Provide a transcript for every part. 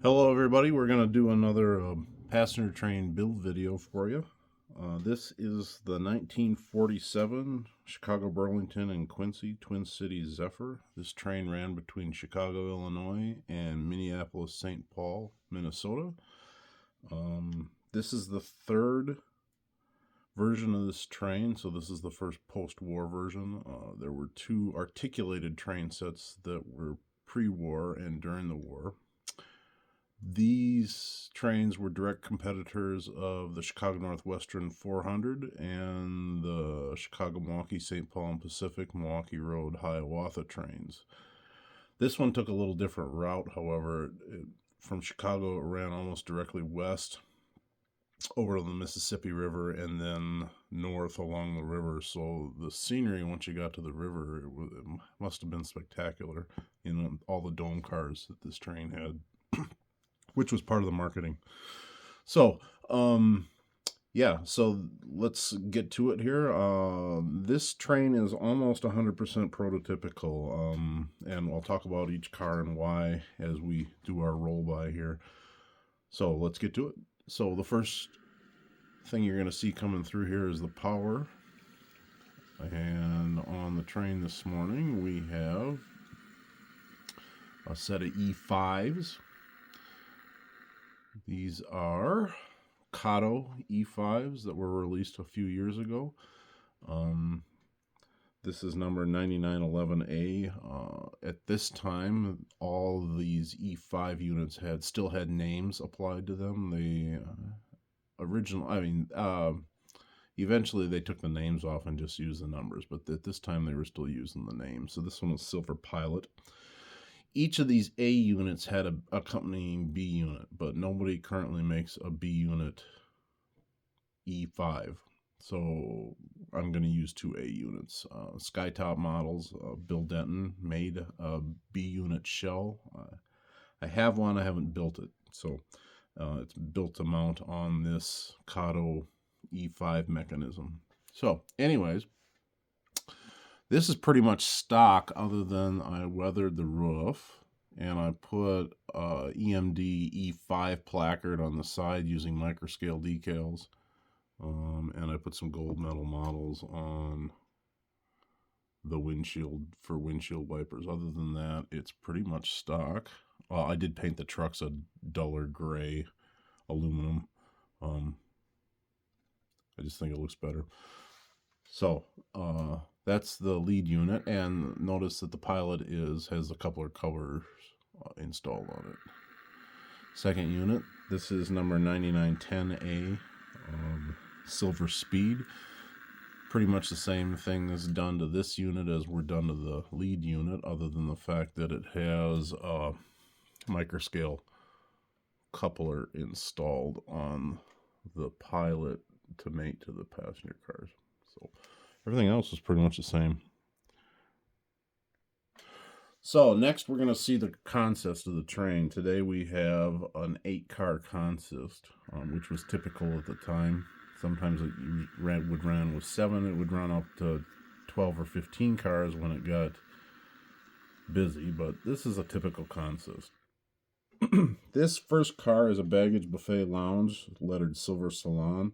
Hello everybody, we're going to do another passenger train build video for you. This is the 1947 Chicago, Burlington, and Quincy Twin Cities Zephyr. This train ran between Chicago, Illinois and Minneapolis, St. Paul, Minnesota. This is the third version of this train, so this is the first post-war version. There were two articulated train sets that were pre-war and during the war. These trains were direct competitors of the Chicago Northwestern 400 and the Chicago, Milwaukee, St. Paul and Pacific, Milwaukee Road, Hiawatha trains. This one took a little different route, however. From Chicago, it ran almost directly west over the Mississippi River and then north along the river. So the scenery, once you got to the river, it must have been spectacular. You know, all the dome cars that this train had, which was part of the marketing. So, yeah, so let's get to it here. This train is almost 100% prototypical, and I'll talk about each car and why as we do our roll by here. So let's get to it. So the first thing you're going to see coming through here is the power. And on the train this morning, we have a set of E5s. These are Kato E5s that were released a few years ago. This is number 9911A. At this time, all these E5 units still had names applied to them. Eventually they took the names off and just used the numbers, but at this time they were still using the names. So this one was Silver Pilot. Each of these A units had a accompanying B unit, but nobody currently makes a B unit E5. So I'm going to use two A units. Skytop Models, Bill Denton made a B unit shell. I have one, I haven't built it. So it's built to mount on this Kato E5 mechanism. So anyways, this is pretty much stock other than I weathered the roof and I put EMD E5 placard on the side using microscale decals. And I put some gold metal models on the windshield for windshield wipers. Other than that, it's pretty much stock. I did paint the trucks a duller gray aluminum. I just think it looks better. So that's the lead unit, and notice that the Pilot has a couple of covers installed on it. Second unit, this is number 9910A, Silver Speed. Pretty much the same thing is done to this unit as were done to the lead unit, other than the fact that it has a microscale coupler installed on the Pilot to mate to the passenger cars. So everything else is pretty much the same. So next we're going to see the consist of the train. Today we have an 8-car consist, which was typical at the time. Sometimes it would run with 7. It would run up to 12 or 15 cars when it got busy, but this is a typical consist. This first car is a baggage buffet lounge, lettered Silver Salon.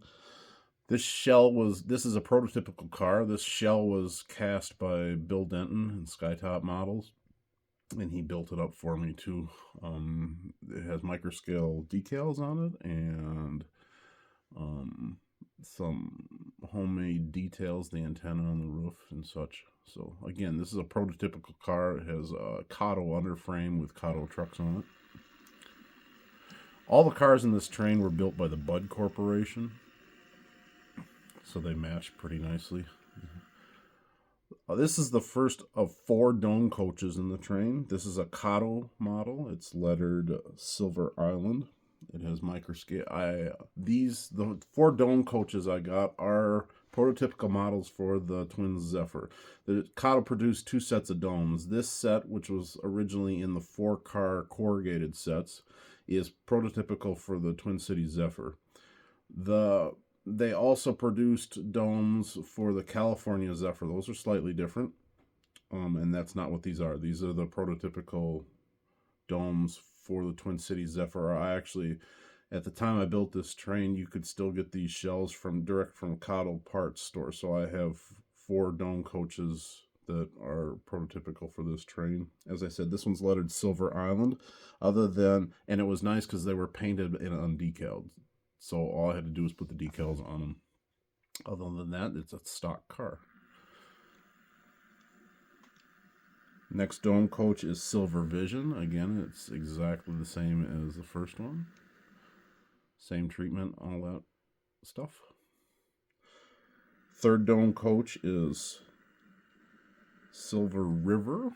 This is a prototypical car. This shell was cast by Bill Denton and Skytop Models, and he built it up for me too. It has microscale decals on it and some homemade details, the antenna on the roof and such. So again, this is a prototypical car. It has a Kato underframe with Kato trucks on it. All the cars in this train were built by the Budd Corporation, so they match pretty nicely. This is the first of 4 dome coaches in the train. This is a Kato model. It's lettered Silver Island. It has microscale. The 4 dome coaches I got are prototypical models for the Twin Zephyr. The Kato produced 2 sets of domes. This set, which was originally in the 4-car corrugated sets, is prototypical for the Twin Cities Zephyr. They also produced domes for the California Zephyr. Those are slightly different, and that's not what these are. These are the prototypical domes for the Twin Cities Zephyr. I actually, at the time I built this train, you could still get these shells direct from Cottle parts store. So I have 4 dome coaches that are prototypical for this train. As I said, this one's lettered Silver Island, and it was nice because they were painted and undecaled. So all I had to do was put the decals on them. Other than that, it's a stock car. Next dome coach is Silver Vision. Again, it's exactly the same as the first one. Same treatment, all that stuff. Third dome coach is Silver River.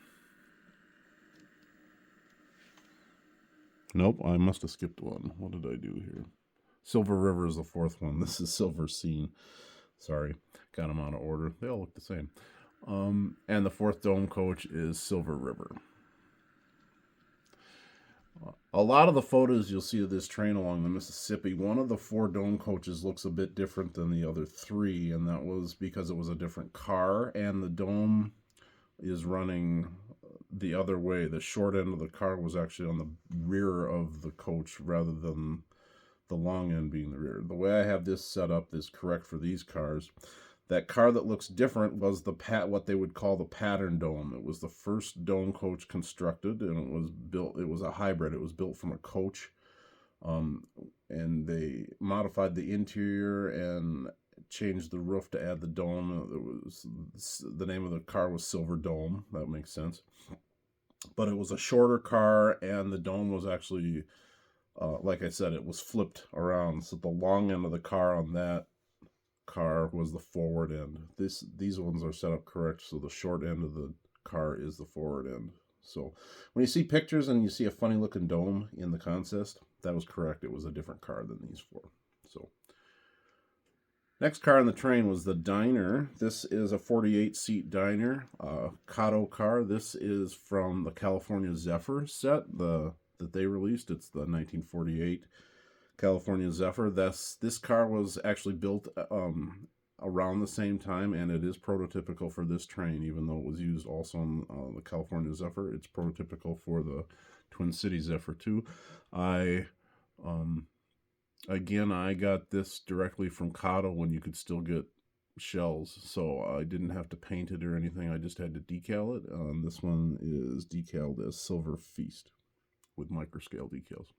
Nope, I must have skipped one. What did I do here? Silver River is the 4th one. This is Silver Scene. Sorry, got them out of order. They all look the same. And the 4th dome coach is Silver River. A lot of the photos you'll see of this train along the Mississippi, one of the 4 dome coaches looks a bit different than the other 3, and that was because it was a different car, and the dome is running the other way. The short end of the car was actually on the rear of the coach rather than the long end being the rear. The way I have this set up is correct for these cars. That car that looks different was what they would call the pattern dome. It was the first dome coach constructed, and it was a hybrid. It was built from a coach, and they modified the interior and changed the roof to add the dome. The name of the car was Silver Dome. That makes sense. But it was a shorter car, and the dome was actually, like I said, it was flipped around. So the long end of the car on that car was the forward end. These ones are set up correct, so the short end of the car is the forward end. So when you see pictures and you see a funny looking dome in the consist, that was correct. It was a different car than these 4. So next car on the train was the Diner. This is a 48-seat Diner, Cotto car. This is from the California Zephyr set that they released. It's the 1948 California Zephyr. This car was actually built around the same time, and it is prototypical for this train, even though it was used also on the California Zephyr. It's prototypical for the Twin Cities Zephyr too. Again, I got this directly from Cotto when you could still get shells, so I didn't have to paint it or anything. I just had to decal it. This one is decaled as Silver Feast with microscale decals.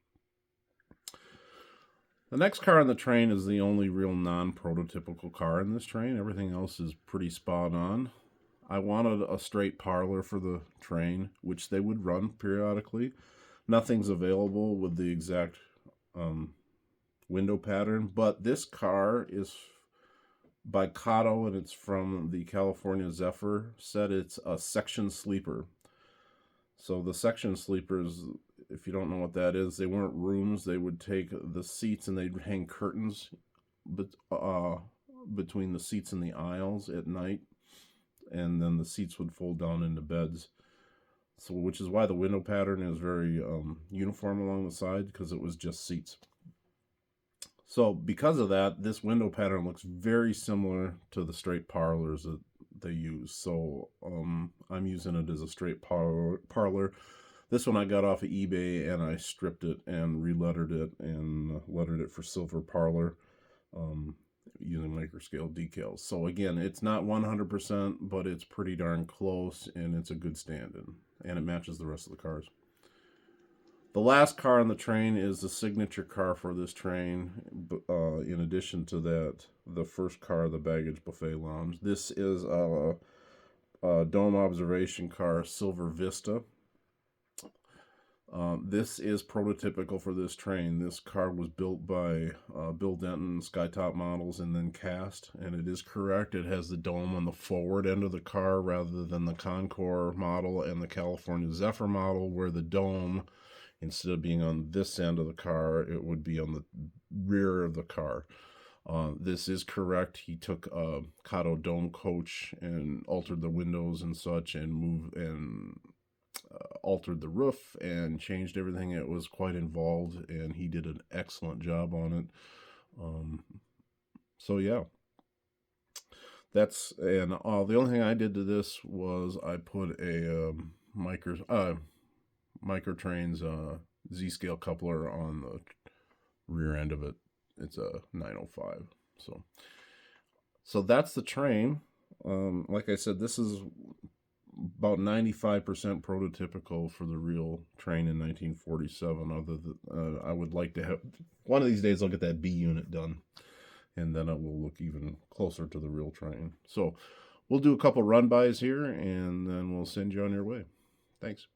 The next car on the train is the only real non-prototypical car in this train. Everything else is pretty spot on. I wanted a straight parlor for the train, which they would run periodically. Nothing's available with the exact window pattern, but this car is by Cotto, and it's from the California Zephyr set. It's a section sleeper. So the section sleepers, if you don't know what that is, they weren't rooms. They would take the seats and they'd hang curtains between the seats and the aisles at night, and then the seats would fold down into beds. So, which is why the window pattern is very uniform along the side, because it was just seats. So because of that, this window pattern looks very similar to the straight parlors that they use. So I'm using it as a straight parlor. This one I got off of eBay, and I stripped it and relettered it and lettered it for Silver Parlor using microscale decals. So again, it's not 100%, but it's pretty darn close, and it's a good stand-in, and it matches the rest of the cars. The last car on the train is the signature car for this train. In addition to that, the first car, the Baggage Buffet Lounge. This is a dome observation car, Silver Vista. This is prototypical for this train. This car was built by Bill Denton, Skytop Models, and then cast, and it is correct. It has the dome on the forward end of the car rather than the Concours model and the California Zephyr model, where the dome, instead of being on this end of the car, it would be on the rear of the car. This is correct. He took a Cotto dome coach and altered the windows and such, and altered the roof and changed everything. It was quite involved, and he did an excellent job on it. So yeah, that's, and the only thing I did to this was I put a Microtrains Z-scale coupler on the rear end of it. It's a 905. So that's the train. Like I said, this is about 95% prototypical for the real train in 1947. Other than I would like to have one of these days I'll get that B unit done, and then it will look even closer to the real train. So we'll do a couple run bys here, and then we'll send you on your way. Thanks.